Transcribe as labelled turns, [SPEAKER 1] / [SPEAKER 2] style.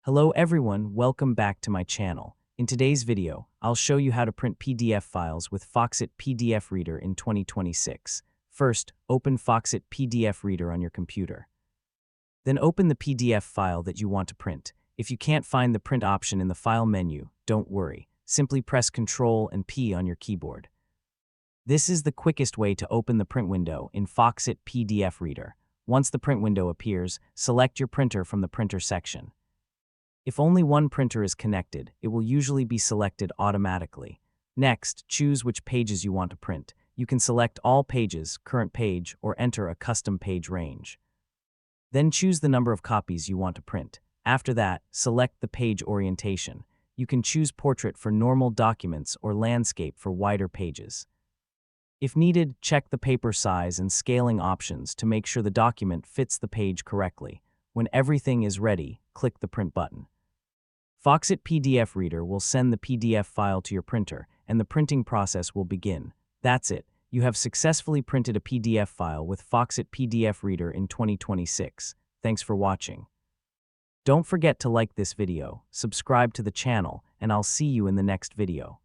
[SPEAKER 1] Hello everyone, welcome back to my channel. In today's video, I'll show you how to print PDF files with Foxit PDF Reader in 2026. First, open Foxit PDF Reader on your computer. Then open the PDF file that you want to print. If you can't find the print option in the file menu, don't worry. Simply press Ctrl and P on your keyboard. This is the quickest way to open the print window in Foxit PDF Reader. Once the print window appears, select your printer from the printer section. If only one printer is connected, it will usually be selected automatically. Next, choose which pages you want to print. You can select all pages, current page, or enter a custom page range. Then choose the number of copies you want to print. After that, select the page orientation. You can choose portrait for normal documents or landscape for wider pages. If needed, check the paper size and scaling options to make sure the document fits the page correctly. When everything is ready, click the print button. Foxit PDF Reader will send the PDF file to your printer, and the printing process will begin. That's it. You have successfully printed a PDF file with Foxit PDF Reader in 2026. Thanks for watching. Don't forget to like this video, subscribe to the channel, and I'll see you in the next video.